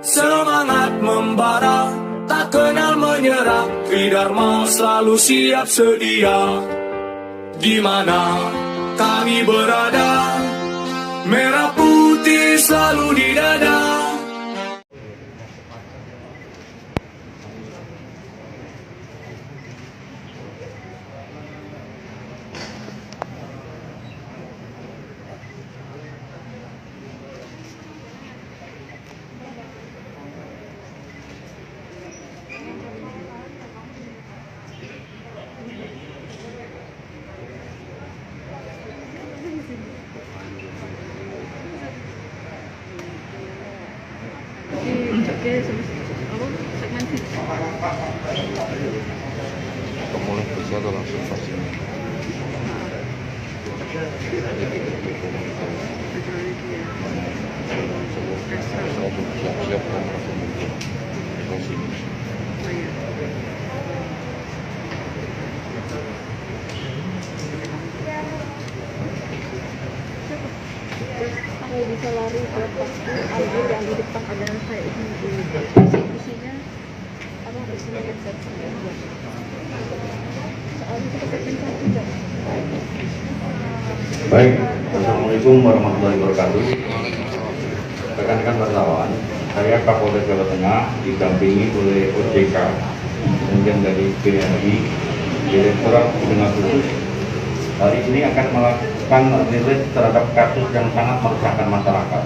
Semangat membara, tak kenal menyerah, Tridharma selalu siap sedia. Di mana kami berada, merah putih selalu di dada. Mulai bisa atau langsung vaksin? Siap-siap kan langsung vaksin. Saya bisa lari ke pasti ambil yang di depan ada saya ini isinya apa isinya headset saya buat soalnya kita pakai satu jam. Baik, Assalamualaikum warahmatullahi wabarakatuh. Rekan-rekan wartawan, saya Kapolda Jawa Tengah didampingi oleh OJK, kemudian dari BRI, Direktorat Pidana Khusus. Hari ini akan melakukan rilis terhadap kasus yang sangat meresahkan masyarakat.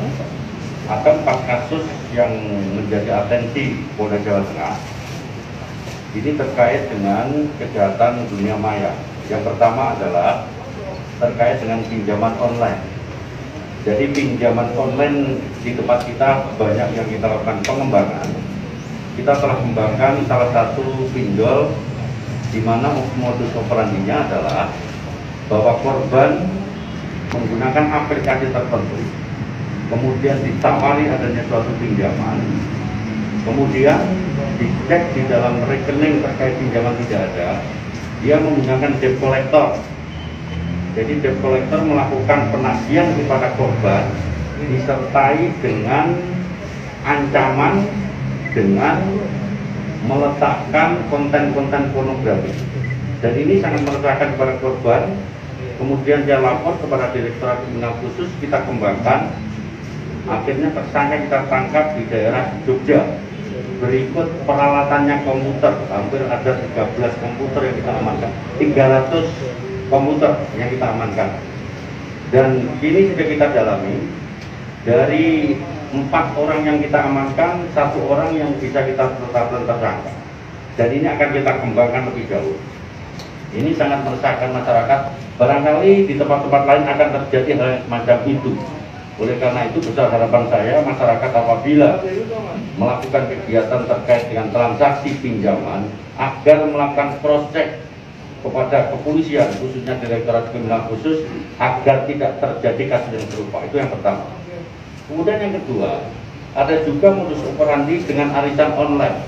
Ada 4 kasus yang menjadi atensi Polda Jawa Tengah. Ini terkait dengan kejahatan dunia maya. Yang pertama adalah terkait dengan pinjaman online. Jadi pinjaman online di tempat kita banyak yang kita lakukan pengembangan. Kita telah kembangkan salah satu pinjol di mana modus operandinya adalah bahwa korban menggunakan aplikasi tertentu, kemudian ditawari adanya suatu pinjaman, kemudian dicek di dalam rekening terkait pinjaman tidak ada, dia menggunakan debt collector. Jadi debt collector melakukan penagihan kepada korban disertai dengan ancaman dengan meletakkan konten-konten pornografi. Dan ini sangat meresahkan kepada korban. Kemudian dia lapor kepada Direktorat Pidana Khusus, kita kembangkan. Akhirnya tersangka kita tangkap di daerah Jogja. Berikut peralatannya komputer, hampir ada 13 komputer yang kita amankan, 300 komputer yang kita amankan. Dan ini sudah kita dalami. Dari 4 orang yang kita amankan, 1 orang yang bisa kita tetapkan tersangka. Dan ini akan kita kembangkan lebih jauh. Ini sangat meresahkan masyarakat. Barangkali di tempat-tempat lain akan terjadi hal yang semacam itu. Oleh karena itu besar harapan saya masyarakat apabila melakukan kegiatan terkait dengan transaksi pinjaman agar melakukan cross check kepada kepolisian, khususnya Direktorat Pidana Khusus, agar tidak terjadi kasus yang serupa. Itu yang pertama. Kemudian yang kedua, ada juga modus operandi dengan arisan online,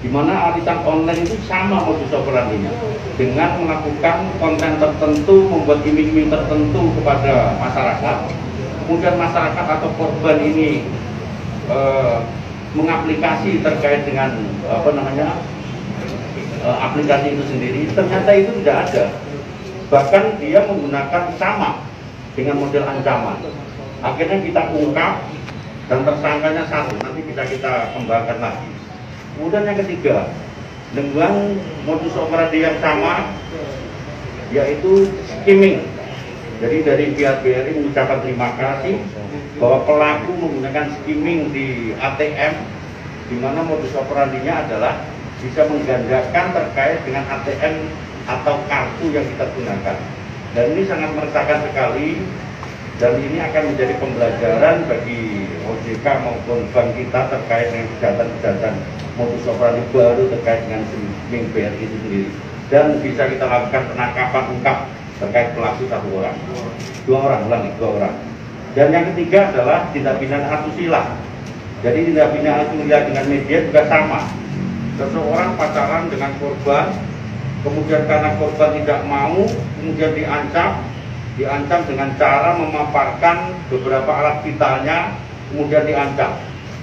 di mana arisan online itu sama modus operandinya, dengan melakukan konten tertentu, membuat iming-iming tertentu kepada masyarakat. Kemudian masyarakat atau korban ini mengaplikasi terkait dengan aplikasi itu sendiri. Ternyata itu tidak ada. Bahkan dia menggunakan sama dengan model ancaman. Akhirnya kita ungkap dan tersangkanya 1, nanti bisa kita kembangkan lagi. Kemudian yang ketiga, dengan modus operandi yang sama, yaitu skimming. Jadi dari pihak BRI mengucapkan terima kasih bahwa pelaku menggunakan skimming di ATM, di mana modus operandinya adalah bisa menggandakan terkait dengan ATM atau kartu yang kita gunakan. Dan ini sangat meresahkan sekali, dan ini akan menjadi pembelajaran bagi OJK maupun bank kita terkait dengan kejahatan-kejahatan modus operandi baru terkait dengan skimming BRI itu sendiri. Dan bisa kita lakukan penangkapan ungkap terkait pelaku 1 orang, 2 orang. Dan yang ketiga adalah tindak pidana asusila. Jadi tindak pidana asusila dengan media juga sama. Seseorang pacaran dengan korban, kemudian karena korban tidak mau, kemudian diancam dengan cara memaparkan beberapa alat vitalnya, kemudian diancam.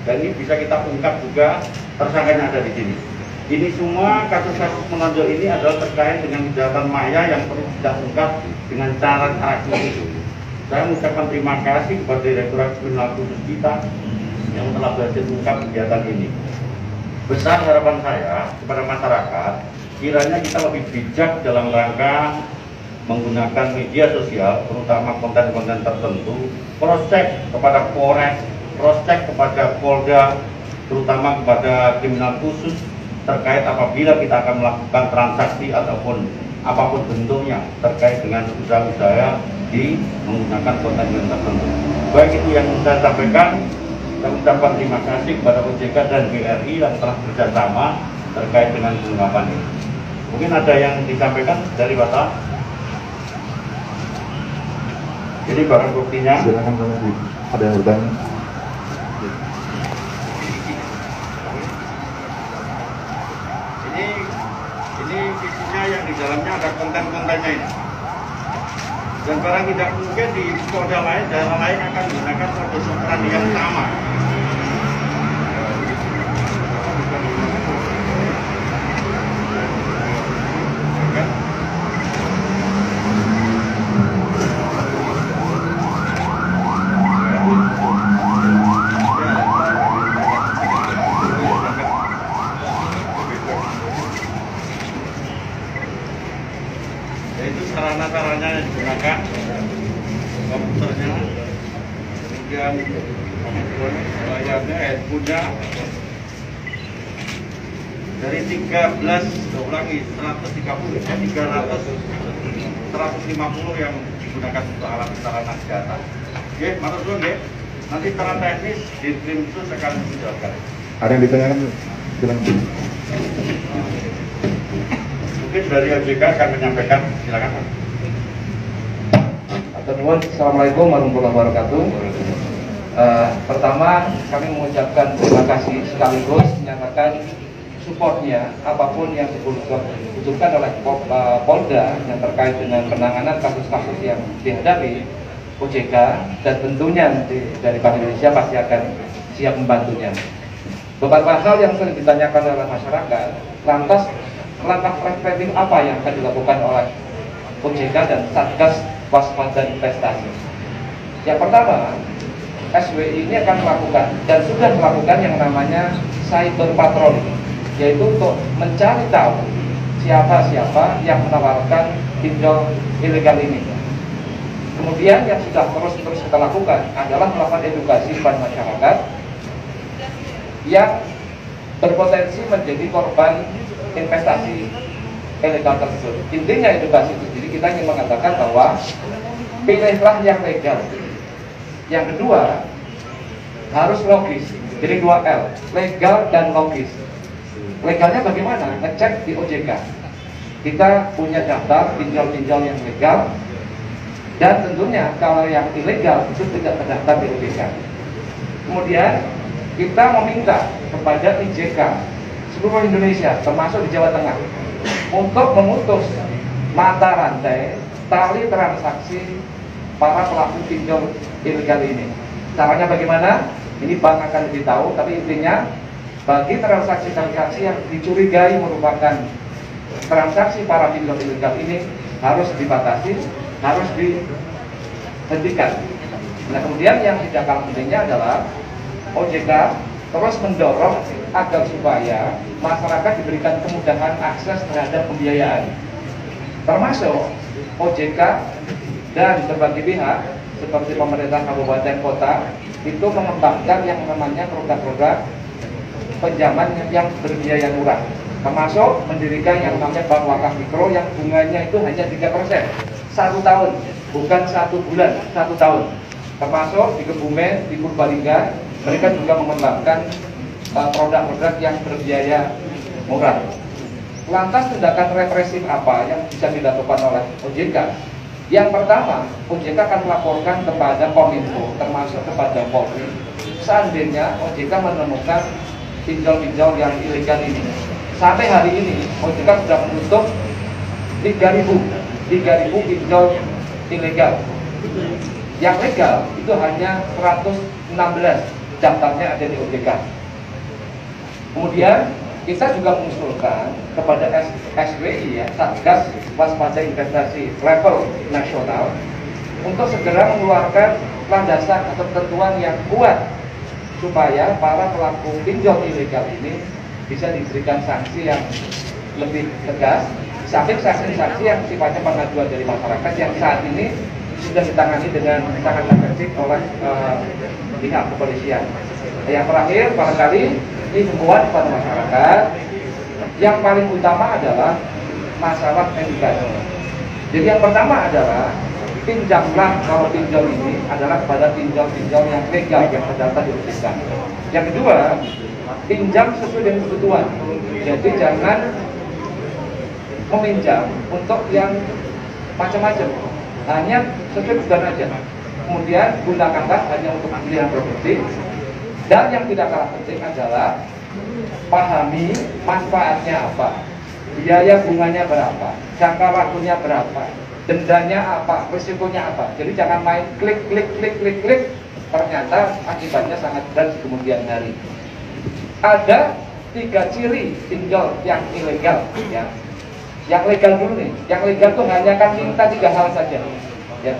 Dan ini bisa kita ungkap juga, tersangkanya ada di sini. Ini semua kasus-kasus menonjol ini adalah terkait dengan kejahatan maya yang perlu kita ungkap dengan cara khusus. Saya mengucapkan terima kasih kepada Direktorat Kriminal Khusus kita yang telah berhasil mengungkap kegiatan ini. Besar harapan saya kepada masyarakat, kiranya kita lebih bijak dalam rangka menggunakan media sosial, terutama konten-konten tertentu, cross-check kepada Polres, cross-check kepada Polda, terutama kepada kriminal khusus, terkait apabila kita akan melakukan transaksi ataupun apapun bentuknya terkait dengan usaha-usaha di menggunakan konten-konten tertentu. Baik itu yang saya sampaikan. Saya ucapkan terima kasih kepada OJK dan BRI yang telah bekerjasama terkait dengan pengungkapan ini. Mungkin ada yang disampaikan dari Bapak. Jadi barang buktinya. Silakan kalau ada yang bertanya. Ini isinya yang di dalamnya ada konten-kontennya ini. Dan barang tidak mungkin di Polda lain, daerah lain akan menggunakan modus operandi yang sama. Yaitu sarana-sarana yang digunakan, komputernya, kemudian layarnya, headphone-nya, dari 150 yang digunakan untuk alat sarana kejahatan. Oke, matur suwun nggih. Nanti secara teknis di tim khusus akan menjelaskan. Ada yang ditanyakan? Silakan. Mungkin dari OJK akan menyampaikan, silakan Pak. Assalamualaikum warahmatullahi wabarakatuh. Pertama, kami mengucapkan terima kasih sekaligus menyatakan supportnya apapun yang dibutuhkan oleh Polda yang terkait dengan penanganan kasus-kasus yang dihadapi OJK, dan tentunya dari Bank Indonesia pasti akan siap membantunya. Beberapa hal yang sering ditanyakan oleh masyarakat, lantas langkah preventif apa yang akan dilakukan oleh OJK dan Satgas Waspada Investasi? Yang pertama, SWI ini akan melakukan dan sudah melakukan yang namanya cyber patroli, yaitu untuk mencari tahu siapa-siapa yang menawarkan pinjol ilegal ini. Kemudian yang sudah terus kita lakukan adalah melakukan edukasi kepada masyarakat yang berpotensi menjadi korban investasi ilegal tersebut. Intinya edukasi itu. Jadi kita ingin mengatakan bahwa pilihlah yang legal. Yang kedua, harus logis. Jadi 2L, legal dan logis. Legalnya bagaimana? Ngecek di OJK. Kita punya daftar pinjol-pinjol yang legal, dan tentunya kalau yang ilegal itu tidak terdaftar di OJK. Kemudian kita meminta kepada IJK seluruh Indonesia, termasuk di Jawa Tengah, untuk memutus mata rantai tali transaksi para pelaku pinjol ilegal ini. Caranya bagaimana? Ini bank akan lebih tahu, tapi intinya bagi transaksi-transaksi yang dicurigai merupakan transaksi para pinjol ilegal ini harus dibatasi, harus dihentikan. Nah, kemudian yang tidak kalah pentingnya adalah OJK terus mendorong agar supaya masyarakat diberikan kemudahan akses terhadap pembiayaan, termasuk OJK dan berbagai pihak seperti pemerintah kabupaten kota itu mengembangkan yang namanya program-program pinjaman yang berbiaya murah, termasuk mendirikan yang namanya bank wakaf mikro yang bunganya itu hanya 3%, 1 tahun, bukan 1 bulan, 1 tahun. Termasuk di Kebumen, di Purbalingga, mereka juga mengembangkan produk-produk yang berbiaya murah. Lantas tindakan represif apa yang bisa dilakukan oleh OJK? Yang pertama, OJK akan melaporkan kepada Kominfo, termasuk kepada Polri, seandainya OJK menemukan pinjol-pinjol yang ilegal ini. Sampai hari ini, OJK sudah menutup 3.000 pinjol ilegal. Yang legal itu hanya 116. daftarnya ada di OJK. Kemudian kita juga mengusulkan kepada SWI ya, Satgas Waspada Investasi level nasional untuk segera mengeluarkan landasan atau ketentuan yang kuat supaya para pelaku pinjol ilegal ini bisa diberikan sanksi yang lebih tegas, samping sanksi-sanksi yang sifatnya pengaduan dari masyarakat yang saat ini sudah ditangani dengan sangat efektif oleh pihak kepolisian. Yang terakhir, barangkali ini himbauan kepada masyarakat, yang paling utama adalah masalah edukasi. Jadi yang pertama adalah pinjamlah, kalau pinjol ini adalah kepada pinjol-pinjol yang legal yang terdaftar di OJK. Yang kedua, pinjam sesuai dengan kebutuhan. Jadi jangan meminjam untuk yang macam-macam, hanya sesuai kebutuhan aja. Kemudian gunakanlah hanya untuk pembelian properti. Dan yang tidak kalah penting adalah pahami manfaatnya apa, biaya bunganya berapa, jangka waktunya berapa, dendanya apa, risikonya apa. Jadi jangan main klik, ternyata akibatnya sangat berat di kemudian hari. Ada 3 ciri pinjol yang ilegal ya. Yang legal dulu nih, yang legal tuh hanya akan minta 3 hal saja ya.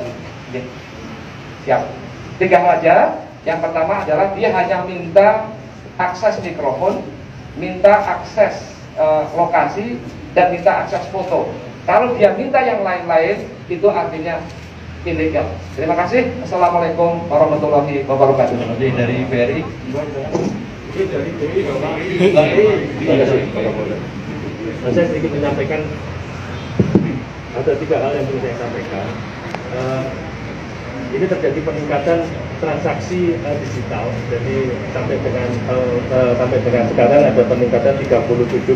Siap, 3 hal aja. Yang pertama adalah dia hanya minta akses mikrofon, minta akses lokasi, dan minta akses foto. Kalau dia minta yang lain-lain, itu artinya ilegal. Terima kasih. Assalamualaikum warahmatullahi wabarakatuh. Dari BRI. Saya sedikit menyampaikan ada 3 hal yang perlu saya sampaikan. Ini terjadi peningkatan transaksi digital, jadi sampai dengan sekarang ada peningkatan 37,8%.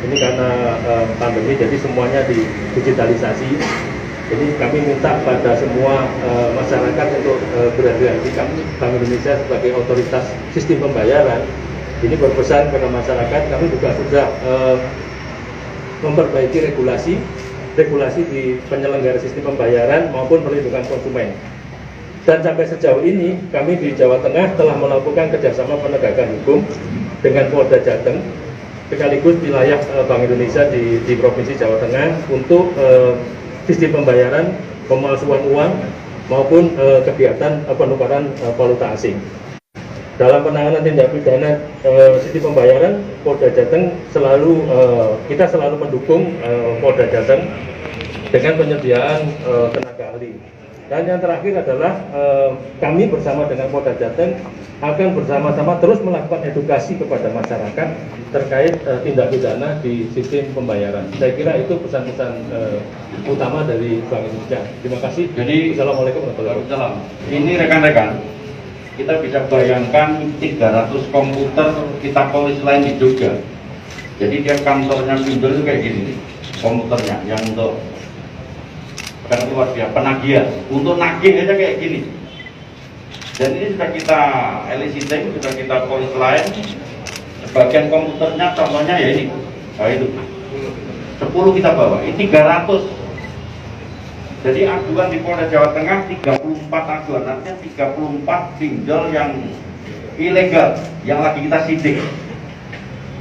Ini karena pandemi, jadi semuanya digitalisasi. Jadi kami minta pada semua masyarakat untuk berhati-hati. Kami Bank Indonesia sebagai otoritas sistem pembayaran ini berpesan kepada masyarakat. Kami juga sudah memperbaiki regulasi di penyelenggara sistem pembayaran maupun perlindungan konsumen. Dan sampai sejauh ini kami di Jawa Tengah telah melakukan kerjasama penegakan hukum dengan Polda Jateng sekaligus wilayah Bank Indonesia di Provinsi Jawa Tengah untuk sistem pembayaran, pemalsuan uang maupun kegiatan penukaran valuta asing. Dalam penanganan tindak pidana sistem pembayaran, Polda Jateng kita selalu mendukung Polda Jateng dengan penyediaan tenaga ahli. Dan yang terakhir adalah kami bersama dengan Polda Jateng akan bersama-sama terus melakukan edukasi kepada masyarakat terkait tindak pidana di sistem pembayaran. Saya kira itu pesan-pesan utama dari Bank Indonesia. Terima kasih. Jadi, Assalamualaikum warahmatullahi wabarakatuh. Ini rekan-rekan, kita bisa bayangkan 300 komputer kita polis lain di Jogja. Jadi dia kantornya pinjol itu kayak gini, komputernya yang untuk kan luar biasa penagihan, untuk nagih aja kayak gini. Dan ini sudah kita eliciting, sudah kita polis lain. Sebagian komputernya contohnya ya ini, nah itu 10 kita bawa, ini 300. Jadi aduan di Polda Jawa Tengah 34 aduan, artinya 34 pinjol yang ilegal yang lagi kita sidik.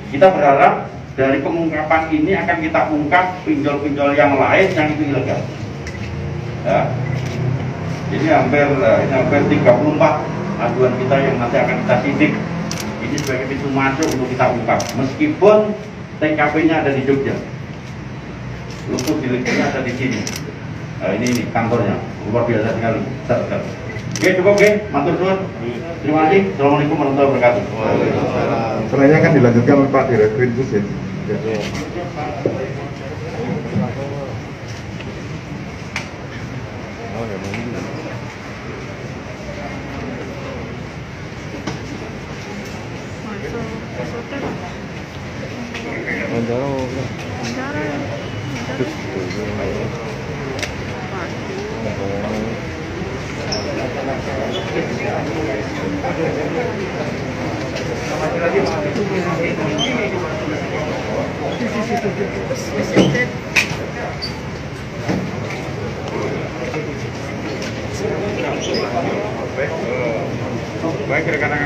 Kita berharap dari pengungkapan ini akan kita ungkap pinjol-pinjol yang lain yang itu ilegal. Ya. Ini hampir 34 aduan kita yang nanti akan kita sidik. Ini sebagai pintu masuk untuk kita ungkap. Meskipun TKP-nya ada di Jogja, luput deliknya ada di sini. Nah, ini kantornya luar biasa sekali. Oke, cukup oke, matur suwun. Terima kasih. Assalamualaikum warahmatullahi wabarakatuh. Selanjutnya kan dilanjutkan oleh Pak Direktur Bus ya.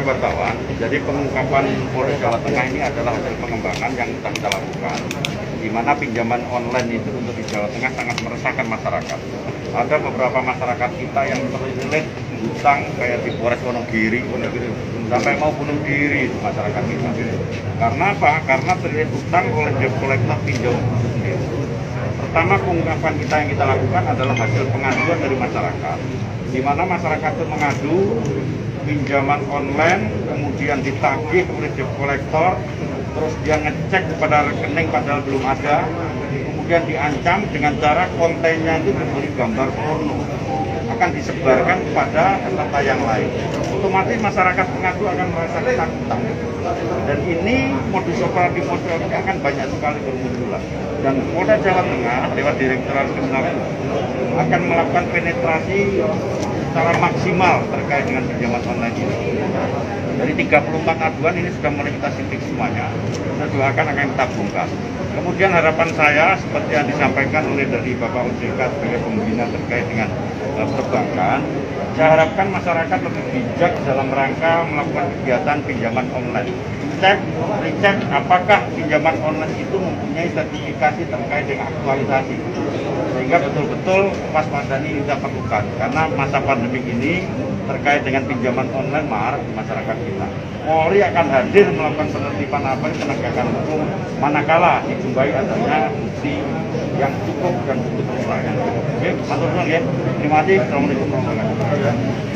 wartawan, jadi pengungkapan Polda Jawa Tengah ini adalah hasil pengembangan yang sudah kita lakukan, di mana pinjaman online itu untuk di Jawa Tengah sangat meresahkan masyarakat. Ada beberapa masyarakat kita yang terlilit hutang kayak di Polres Wonogiri, sampai mau bunuh diri itu masyarakat kita. Karena apa? Karena terlilit hutang oleh debt collector pinjam itu sendiri. Pertama, pengungkapan kita yang kita lakukan adalah hasil pengaduan dari masyarakat, di mana masyarakat itu mengadu pinjaman online, kemudian ditagih oleh debt collector, terus dia ngecek kepada rekening padahal belum ada, kemudian diancam dengan cara kontennya itu diberi gambar porno, akan disebarkan kepada peserta yang lain. Otomatis masyarakat pengadu akan merasa ketakutan. Dan ini modus operandi ini akan banyak sekali bermunculan. Dan Polda Jawa Tengah lewat Direktorat Kriminal akan melakukan penetrasi secara maksimal terkait dengan pinjaman online ini. Dari 34 aduan ini sudah mulai kita sidik semuanya. Kita doakan akan kita bongkar. Kemudian harapan saya seperti yang disampaikan oleh dari Bapak OJK sebagai pembina terkait dengan perbankan, saya harapkan masyarakat lebih bijak dalam rangka melakukan kegiatan pinjaman online. Dicek apakah pinjaman online itu mempunyai sertifikasi terkait dengan aktualisasi, sehingga betul-betul waspadaan ini kita perlukan, karena masa pandemi ini terkait dengan pinjaman online marak di masyarakat kita. Polri akan hadir melakukan penertiban penegakan hukum manakala dijumpai adanya bukti yang cukup dan cukup memadai. Oke, matur nuwun ya. Terima kasih. Assalamualaikum warahmatullahi wabarakatuh.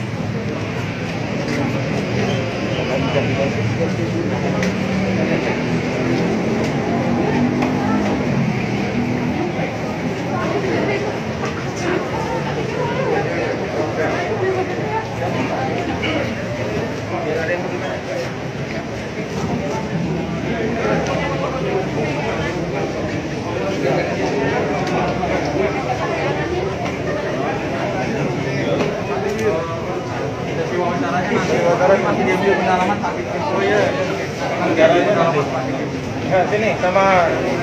Ya, sini sama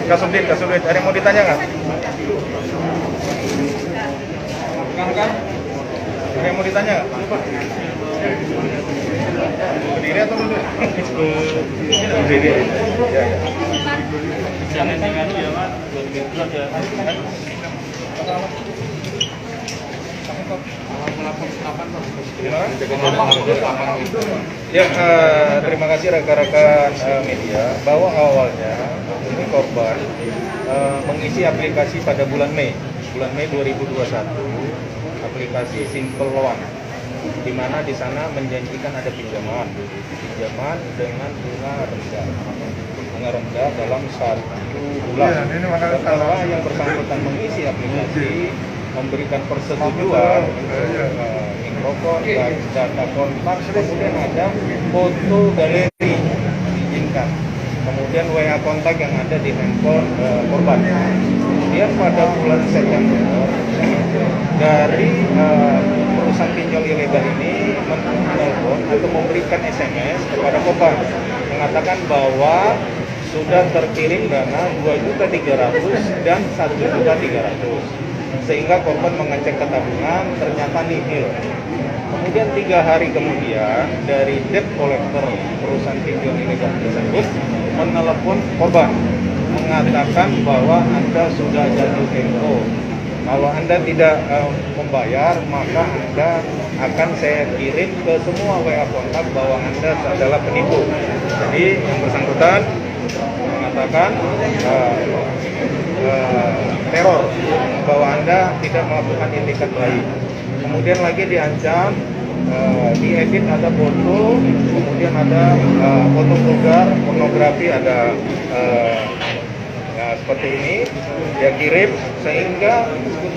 Kasubdit. Ada yang mau ditanya nggak? Kan? Ada yang mau ditanya nggak? Berdiri atau duduk? Berdiri. Ya. Jangan dengan dia, Mas. Ya, terima kasih rekan-rekan media bahwa awalnya ini korban mengisi aplikasi pada bulan Mei 2021, aplikasi Simple Loan, di mana di sana menjanjikan ada pinjaman dengan bunga rendah dalam 1 bulan. Setelah yang bersangkutan mengisi aplikasi, memberikan persetujuan mikrofon, data kontak, kemudian ada foto galeri diizinkan, kemudian WA kontak yang ada di handphone korban. Kemudian pada bulan September dari perusahaan pinjol ilegal ini menelpon atau memberikan SMS kepada korban mengatakan bahwa sudah terkirim dana 2.300.000 dan 1.300.000. Sehingga korban mengecek ke tabungan, ternyata nihil. Kemudian 3 hari kemudian dari debt collector perusahaan pinjol ilegal tersebut menelepon korban mengatakan bahwa Anda sudah jatuh tempo. Kalau Anda tidak membayar, maka Anda akan saya kirim ke semua WA kontak bahwa Anda adalah penipu. Jadi yang bersangkutan mengatakan teror bahwa Anda tidak melakukan itikat baik. Kemudian lagi diancam, diedit ada foto, kemudian ada foto vulgar, pornografi, ada seperti ini dia kirim, sehingga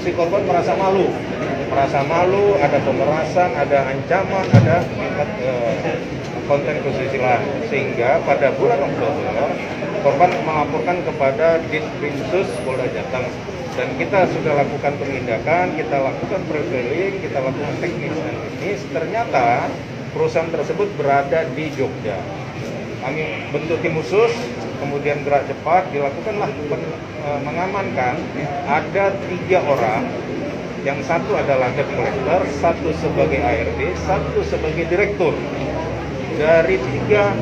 si korban merasa malu, ada pemerasan, ada ancaman, ada konten kesusilaan, sehingga pada bulan Oktober korban melaporkan kepada Ditkrimsus Polda Jateng, dan kita sudah lakukan penindakan, kita lakukan profiling, kita lakukan teknis dan teknis. Ternyata perusahaan tersebut berada di Jogja. Kami bentuk tim khusus, kemudian gerak cepat, dilakukanlah mengamankan ada 3 orang, yang satu adalah debt collector, satu sebagai ARD, satu sebagai direktur. dari 3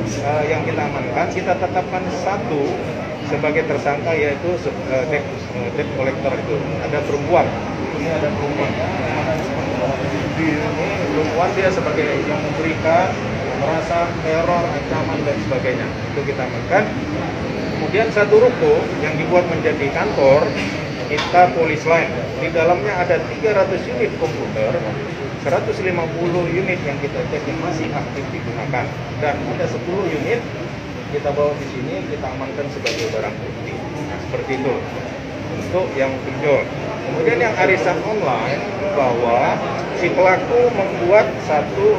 yang kita amankan, kita tetapkan 1 sebagai tersangka, yaitu debt collector itu. Ada perempuan, ini ada perempuan. Ini perempuan, dia sebagai yang memberikan, merasa teror, ancaman dan sebagainya. Itu kita amankan. Kemudian 1 ruko yang dibuat menjadi kantor, kita polis line. Di dalamnya ada 300 unit komputer, 150 unit yang kita cek yang masih aktif digunakan, dan ada 10 unit kita bawa di sini, kita amankan sebagai barang bukti. Nah, seperti itu untuk yang pinjol. Kemudian yang arisan online, bahwa si pelaku membuat 1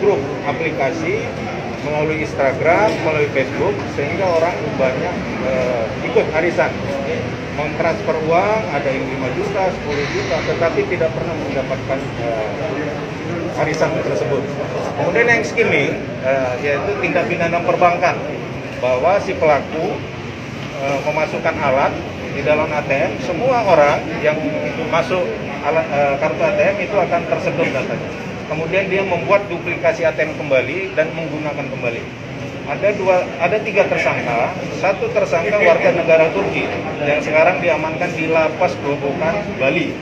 grup aplikasi melalui Instagram, melalui Facebook, sehingga orang banyak ikut arisan, mentransfer uang, ada yang 5 juta, 10 juta, tetapi tidak pernah mendapatkan arisan tersebut. Kemudian yang skimming, yaitu tindak pidana perbankan, bahwa si pelaku memasukkan alat di dalam ATM, semua orang yang masuk alat kartu ATM itu akan tersedot datanya. Kemudian dia membuat duplikasi ATM kembali dan menggunakan kembali. Ada 3 tersangka, 1 tersangka warga negara Turki yang sekarang diamankan di Lapas Grobogan, Bali,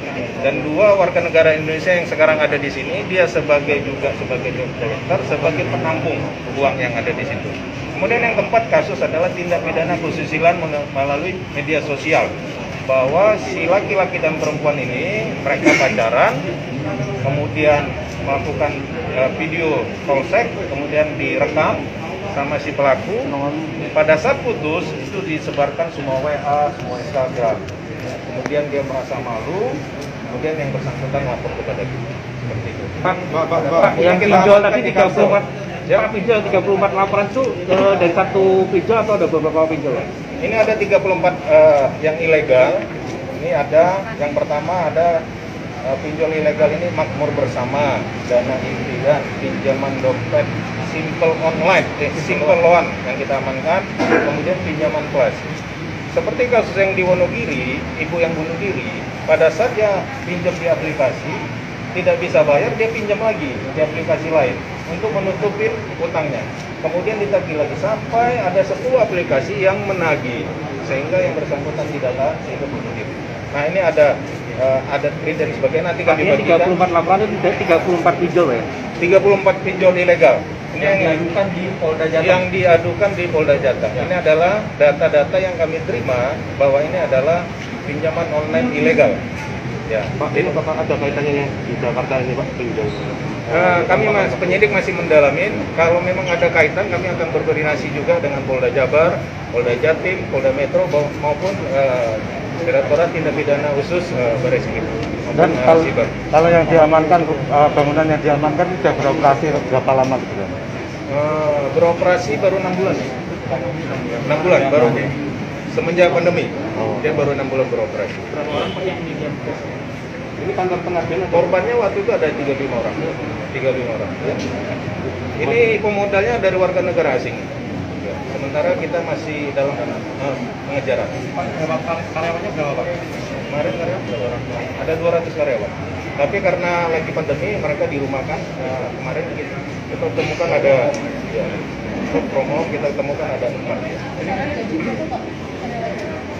dan 2 warga negara Indonesia yang sekarang ada di sini. Dia sebagai debt collector, sebagai penampung uang yang ada di situ. Kemudian yang keempat kasus adalah tindak pidana kesusilaan melalui media sosial, bahwa si laki-laki dan perempuan ini mereka pacaran, kemudian melakukan video polsek, kemudian direkam sama si pelaku. Pada saat putus itu disebarkan semua WA, semua Instagram. Kemudian dia merasa malu, kemudian yang bersangkutan lapor kepada kita. Seperti itu. Pak, yang pinjol tadi 34, ya. Pak, pinjol 34 laporan itu dari 1 pinjol atau ada beberapa pinjol? Ini ada 34 yang ilegal. Ini ada, yang pertama ada pinjol ilegal ini makmur bersama, dana impian, pinjaman dompet, simple online, simple loan yang kita amankan, kemudian pinjaman flash. Seperti kasus yang di Wonogiri, ibu yang bunuh diri, pada saat dia pinjam di aplikasi, tidak bisa bayar, dia pinjam lagi di aplikasi lain untuk menutupin utangnya. Kemudian ditagih lagi sampai ada 10 aplikasi yang menagih, sehingga yang bersangkutan tidak tahan sehingga bunuh diri. Nah, ini ada print dan sebagainya, nanti kami bagikan. 34 laporan itu 34 pinjol ya? 34 pinjol ilegal. Ini yang diadukan di Polda Jateng. Yang diadukan di Polda Jateng. Ini adalah data-data yang kami terima bahwa ini adalah pinjaman online ilegal. Ya. Pak, ini apakah ada kaitannya di Jakarta ini, Pak, pinjol? Kami penyidik masih mendalamin. Kalau memang ada kaitan, kami akan berkoordinasi juga dengan Polda Jabar, Polda Jatim, Polda Metro maupun Direktorat Tindak Pidana Khusus Barreskrim. Dan kalau yang diamankan, bangunan yang diamankan sudah beroperasi berapa lama gitu? Beroperasi baru 6 bulan. 6 bulan baru. Semenjak pandemi, dia baru 6 bulan beroperasi. Berapa orang yang diamankan? Ini kantor pengadilan. Korbannya waktu itu ada 35 orang. 35 orang. Ya. Ini pemodalnya dari warga negara asing. Sementara kita masih dalam pengejaran. Karyawannya berapa, Pak? Kemarin karyawan berapa orang? Ada 200 karyawan. Tapi karena lagi pandemi, mereka dirumahkan. Kemarin kita temukan ada promo, kita temukan ada 4.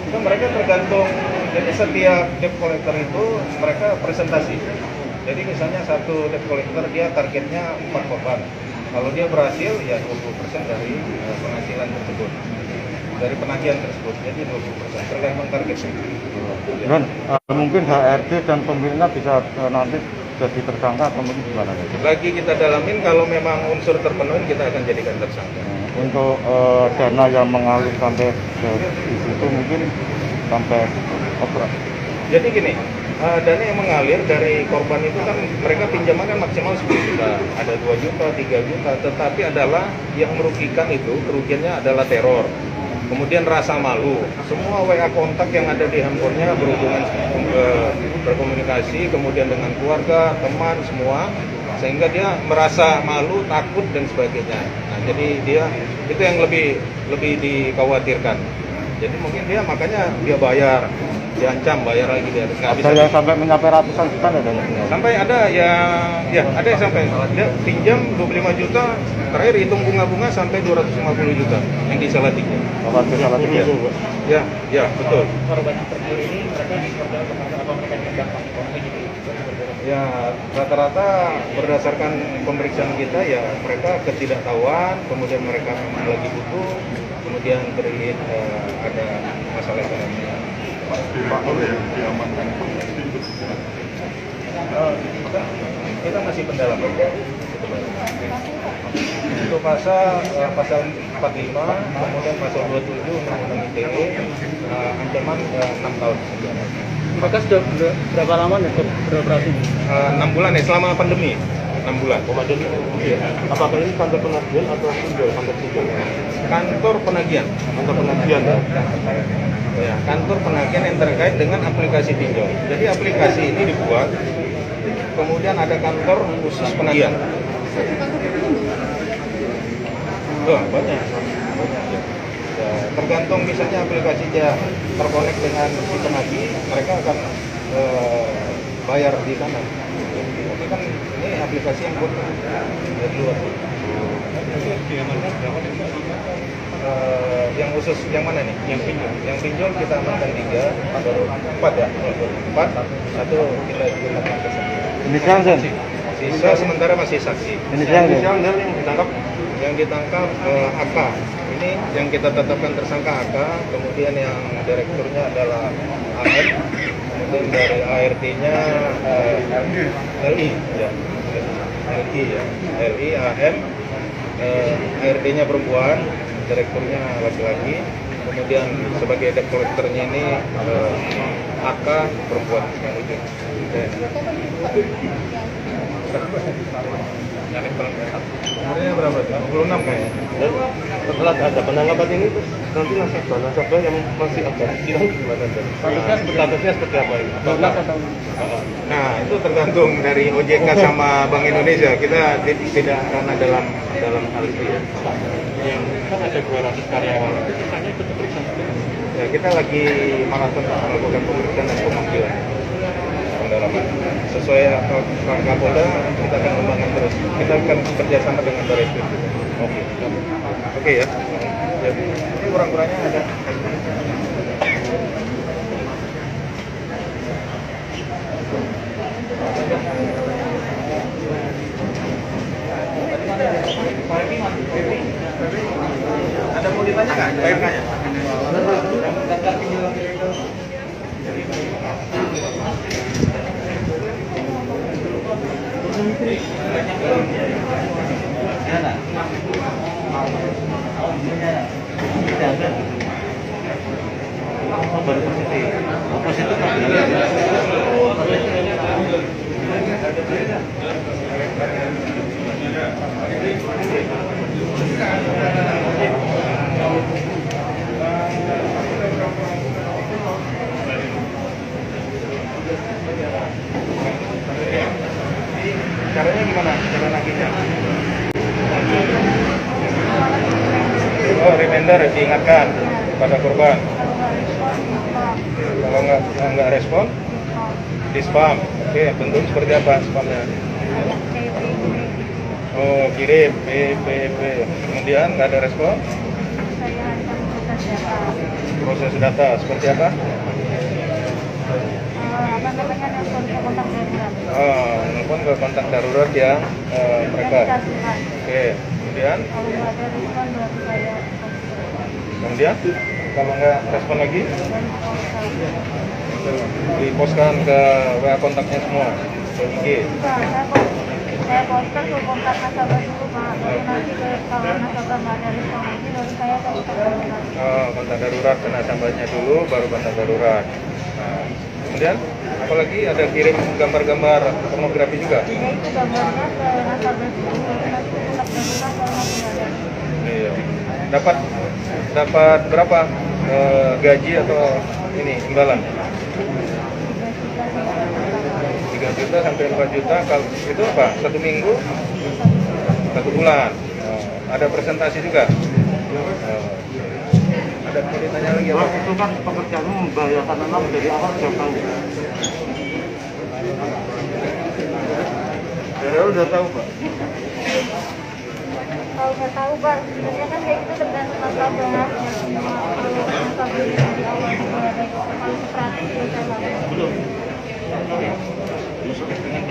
Itu mereka tergantung, jadi setiap debt collector itu mereka presentasi. Jadi misalnya satu debt collector dia targetnya 4 korban. Kalau dia berhasil ya 20% dari penghasilan tersebut, dari penagihan tersebut, jadi 20% tergantung targetnya. Dan mungkin HRD dan pemiliknya bisa nanti jadi tersangka atau mungkin gimana? Lagi kita dalamin, kalau memang unsur terpenuhi kita akan jadikan tersangka. Untuk dana yang mengalir sampai ke situ mungkin sampai operasi. Jadi gini, dana yang mengalir dari korban itu kan mereka pinjaman kan maksimal 10 juta, ada 2 juta, 3 juta, tetapi adalah yang merugikan itu, kerugiannya adalah teror. Kemudian rasa malu, semua WA kontak yang ada di handphonenya berhubungan berkomunikasi, kemudian dengan keluarga, teman, semua, sehingga dia merasa malu, takut dan sebagainya. Nah, jadi dia itu yang lebih dikhawatirkan. Jadi mungkin dia makanya dia bayar, diancam bayar lagi dia nggak bisa. Ada yang sampai mencapai ratusan juta ada nggak? Sampai ada yang ya ada yang sampai dia pinjam 25 juta, terakhir hitung bunga-bunga sampai 250 juta yang di Salatiga. Kalau di Salatiga itu, Pak. Ya betul. Korban terkini ini mereka dikorban apa mereka terdampak ekonomi gitu? Ya rata-rata berdasarkan pemeriksaan kita ya mereka ketidaktahuan, kemudian mereka memang lagi butuh, kemudian ada masalah ekonomi. Pak Nur yang diamankan Kita masih pendalaman. Untuk pasal 45, kemudian pasal 27 Undang-Undang ITE, ancaman 6 tahun. Mereka sudah berapa lama nih beroperasi? 6 bulan ya, selama pandemi. 6 bulan. apakah ini kantor penagihan atau pinjol? Kantor pinjol? Kantor penagihan. Kantor penagihan ya? Ya, kantor penagihan yang terkait dengan aplikasi pinjol. Jadi aplikasi ini dibuat, kemudian ada kantor khusus penagihan. Banyak. Ya, tergantung misalnya aplikasi dia terkonek dengan si penagih, mereka akan bayar di sana. Tapi kan ini aplikasi yang buat dari luar. Yang khusus yang mana nih? Yang pinjol kita amankan 3 atau 4 ya? 4, 1 kita gunakan tersangka. Ini siang, Sisa sementara masih saksi. Ini siang Yang ditangkap AK. Ini yang kita tetapkan tersangka AK, kemudian yang direkturnya adalah AM, kemudian dari ART-nya LI ya. LI AM, ART-nya perempuan, direkturnya laki-laki, kemudian sebagai debt collector-nya ini AK perempuan. Umurnya berapa? 26 kayaknya. Dan setelah ada penangkapan ini, terus nanti nasabah yang masih agak hilang gimana? Statusnya seperti apa ini? Nah, itu tergantung dari OJK sama Bank Indonesia. Kita tidak karena dalam hal itu ya. Yang kan ada 200 karyawan, sisanya ikut periksa. Ya, kita lagi maraton melakukan pemeriksaan dan pemanggilan pendalaman. Sesuai Kapolda, kita akan kembangkan terus. Kita akan kerjasama dengan Barreskrim. Oke ya. Jadi ini kurang-kurangnya ada. Ada mau ditanya nggak? PMK-nya? Caranya gimana? Cara nagihnya? Oh, reminder diingatkan pada korban. Kalau nggak respon, di spam. Oke, bentuk seperti apa spamnya? Oh, kirim PPP. Kemudian nggak ada respon? Proses data seperti apa? Oh, nelfon ke kontak darurat yang mereka. Oke, kemudian kalau nggak respon lagi, diposkan ke WA kontaknya semua, ke IG. Saya poster ke kontak nasabah dulu Pak, baru nanti kalau nasabah nggak ada respon lagi, baru saya ke kontak darurat. Oh, kontak darurat ke nasabahnya dulu, baru kontak darurat. Nah, kemudian apalagi ada kirim gambar-gambar pornografi juga. Ya itu gambarnya ke nasabah dulu, baru nanti ke kontak darurat kalau masih ada. Iya. Dapat berapa gaji atau ini imbalan? 3 juta sampai 4 juta. Kalau itu apa? 1 minggu? 1 bulan. Ada presentasi juga. Ada dan mau ditanya lagi apa? Itu kan pekerjaanmu membahayakan anak dari awal sudah tahu. Saya udah tahu Pak. Kalau nggak tahu Pak, sebenarnya kan kayak gitu tergantung nasabah. Kalau nasabah di awal sudah ada kalau seperatus saya tahu. Belum.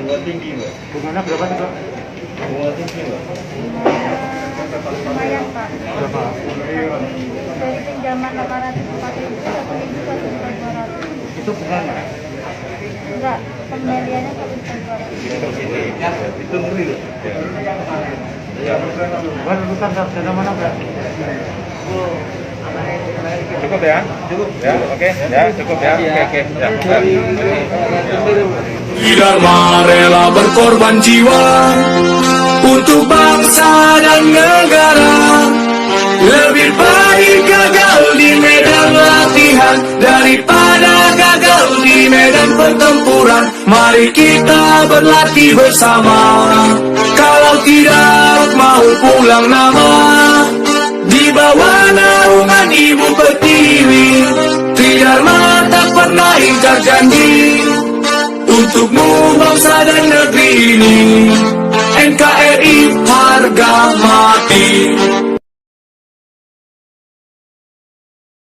Bunga tinggi Mbak. Bunganya berapa sih, Pak? Bunga tinggi Mbak. Lumayan Pak. Berapa? Dari pinjaman 840.000 ke 1.200. Itu bunganya. Enggak, kembaliannya 1.200. Itu ngeri loh. Bukan lulusan sarjana mana, Pak? Cukup ya? Cukup ya? Oke, ya, cukup ya. Oke, ya. Dharma rela berkorban jiwa untuk bangsa dan negara. Lebih baik gagal di medan latihan daripada gagal di medan pertempuran. Mari kita berlatih bersama. Kalau tidak mau pulang nama, di bawah naungan Ibu Pertiwi, Tridharma tak pernah ingkar janji untukmu bangsa dan negeri ini. NKRI harga mati.